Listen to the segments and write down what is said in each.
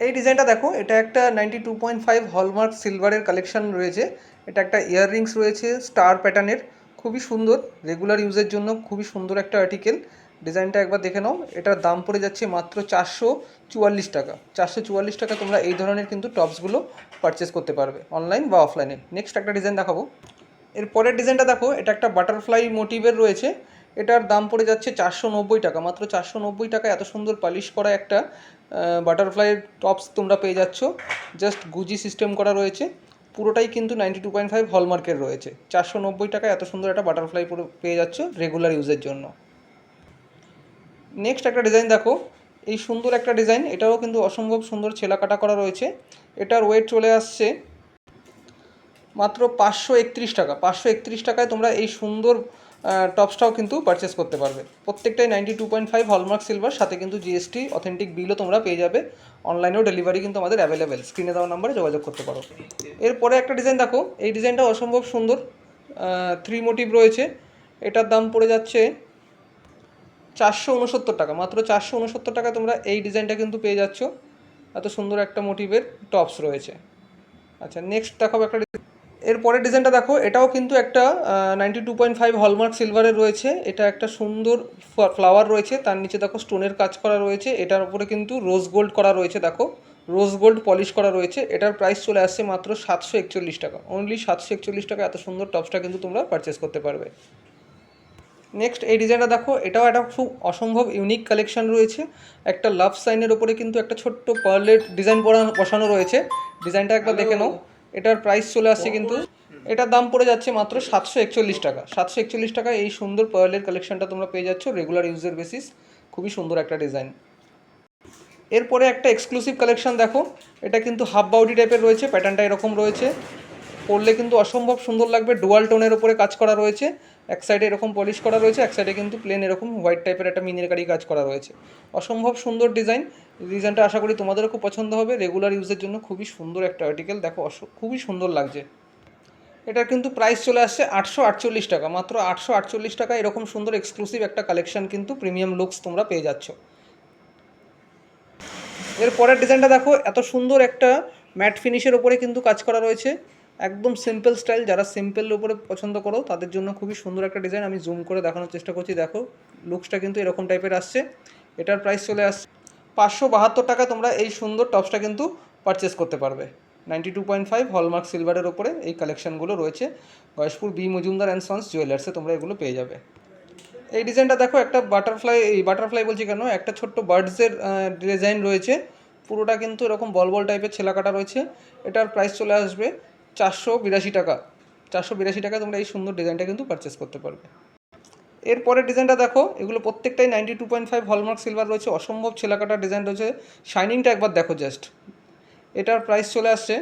এই ডিজাইনটা দেখো, এটা একটা 92.5 হলমার্ক সিলভারের কালেকশন রয়েছে। এটা একটা ইয়াররিংস রয়েছে স্টার প্যাটার্নের, খুবই সুন্দর, রেগুলার ইউজের জন্য খুবই সুন্দর একটা আর্টিকেল। ডিজাইনটা একবার দেখে নাও। এটার দাম পড়ে যাচ্ছে মাত্র 444 টাকা। 444 টাকা তোমরা এই ধরনের কিন্তু টপসগুলো পারচেস করতে পারবে অনলাইন বা অফলাইনে। নেক্সট একটা ডিজাইন দেখাবো। এর পরের ডিজাইনটা দেখো, এটা একটা বাটারফ্লাই মোটিভের রয়েছে। এটার দাম পড়ে যাচ্ছে 490 টাকা, মাত্র 490 টাকা। এত সুন্দর পালিশ করা একটা বাটারফ্লাইয়ের টপস তোমরা পেয়ে যাচ্ছ। জাস্ট গুজি সিস্টেম করা রয়েছে, পুরোটাই কিন্তু 92.5 হলমার্কের রয়েছে। 490 টাকা এত সুন্দর একটা বাটারফ্লাই পুরো পেয়ে যাচ্ছ রেগুলার ইউজের জন্য। নেক্সট একটা ডিজাইন দেখো, এই সুন্দর একটা ডিজাইন, এটাও কিন্তু অসম্ভব সুন্দর ছেলা কাটা করা রয়েছে। এটার ওয়েট চলে আসছে মাত্র 531 টাকা। 531 টাকায় তোমরা এই সুন্দর টপসটাও কিন্তু পারচেস করতে পারবে। প্রত্যেকটাই 92.5 হলমার্ক সিলভার, সাথে কিন্তু জিএসটি অথেন্টিক বিলও তোমরা পেয়ে যাবে। অনলাইনেও ডেলিভারি কিন্তু আমাদের অ্যাভেলেবেল, স্ক্রিনে দেওয়া নাম্বারে যোগাযোগ করতে পারো। এরপরে একটা ডিজাইন দেখো, এই ডিজাইনটা অসম্ভব সুন্দর, 3 মোটিভ রয়েছে। এটার দাম পড়ে যাচ্ছে 469 টাকা, মাত্র 469 টাকায় তোমরা এই ডিজাইনটা কিন্তু পেয়ে যাচ্ছ। এত সুন্দর একটা মোটিভের টপস রয়েছে। আচ্ছা, নেক্সট দেখাবো একটা। এর পরের ডিজাইনটা দেখো, এটাও কিন্তু একটা 92.5 হলমার্ক সিলভারের রয়েছে। এটা একটা সুন্দর ফ্লাওয়ার রয়েছে, তার নিচে দেখো স্টোনের কাজ করা রয়েছে। এটার উপরে কিন্তু রোজ গোল্ড করা রয়েছে, দেখো রোজ গোল্ড পলিশ করা রয়েছে। এটার প্রাইস চলে আসছে মাত্র 741 টাকা, অনলি 741 টাকা। এত সুন্দর টপসটা কিন্তু তোমরা পারচেস করতে পারবে। নেক্সট এই ডিজাইনটা দেখো, এটাও একটা খুব অসম্ভব ইউনিক কালেকশন রয়েছে। একটা লাভ সাইনের ওপরে কিন্তু একটা ছোট্ট পার্লের ডিজাইন বসানো রয়েছে। ডিজাইনটা একবার দেখে নাও। এটার প্রাইস চলে আসছে কিন্তু, এটার দাম পড়ে যাচ্ছে মাত্র 741 টাকা। 741 টাকায় এই সুন্দর পার্লের কালেকশনটা তোমরা পেয়ে যাচ্ছ রেগুলার ইউজের বেসিস। খুবই সুন্দর একটা ডিজাইন। এরপরে একটা এক্সক্লুসিভ কালেকশন দেখো, এটা কিন্তু হাফ বাউডি টাইপের রয়েছে, প্যাটার্নটা এরকম রয়েছে। পরলে কিন্তু অসম্ভব সুন্দর লাগবে, ডুয়াল টোনের ওপরে কাজ করা রয়েছে। এক সাইডে এরকম পলিশ করা রয়েছে, এক সাইডে কিন্তু প্লেন এরকম হোয়াইট টাইপের একটা মিনারকারি কাজ করা রয়েছে। অসম্ভব সুন্দর ডিজাইন। ডিজাইনটা আশা করি তোমাদেরও খুব পছন্দ হবে। রেগুলার ইউজের জন্য খুবই সুন্দর একটা আর্টিকেল, দেখো খুবই সুন্দর লাগছে। এটার কিন্তু প্রাইস চলে আসছে 848 টাকা, মাত্র 848 টাকা। এরকম সুন্দর এক্সক্লুসিভ একটা কালেকশন কিন্তু প্রিমিয়াম লুকস তোমরা পেয়ে যাচ্ছ। এর পরের ডিজাইনটা দেখো, এত সুন্দর একটা ম্যাট ফিনিশের ওপরে কিন্তু কাজ করা রয়েছে। একদম সিম্পল স্টাইল, যারা সিম্পলের উপরে পছন্দ করো তাদের জন্য খুবই সুন্দর একটা ডিজাইন। আমি জুম করে দেখানোর চেষ্টা করছি, দেখো লুকসটা কিন্তু এরকম টাইপের আসছে। এটার প্রাইস চলে আসছে 572 টাকা। তোমরা এই সুন্দর টপসটা কিন্তু পারচেস করতে পারবে। 92.5 হলমার্ক সিলভারের ওপরে এই কালেকশনগুলো রয়েছে। Gayeshpur B Majumdar and sons জুয়েলার্সে তোমরা এগুলো পেয়ে যাবে। এই ডিজাইনটা দেখো, একটা বাটারফ্লাই বলছি কেন, একটা ছোট্ট বার্ডসের ডিজাইন রয়েছে। পুরোটা কিন্তু এরকম বল বল টাইপের ছেলা কাটা রয়েছে। এটার প্রাইস চলে আসবে 482 টাকা। 482 টাকায় তোমরা এই সুন্দর ডিজাইনটা কিন্তু পারচেস করতে পারবে। এরপরের ডিজাইনটা দেখো, এগুলো প্রত্যেকটাই 92.5 হলমার্ক সিলভার রয়েছে। অসম্ভব ছেলা কাটা ডিজাইন রয়েছে, শাইনিংটা একবার দেখো জাস্ট। এটার প্রাইস চলে আসছে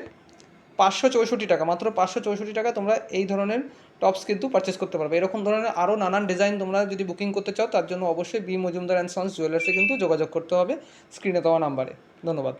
564 টাকা, মাত্র 564 টাকা। তোমরা এই ধরনের টপস কিন্তু পারচেস করতে পারবে। এরকম ধরনের আরও নানান ডিজাইন তোমরা যদি বুকিং করতে চাও, তার জন্য অবশ্যই বি মজুমদার অ্যান্ড সন্স জুয়েলার্সে কিন্তু যোগাযোগ করতে হবে স্ক্রিনে দেওয়া নাম্বারে। ধন্যবাদ।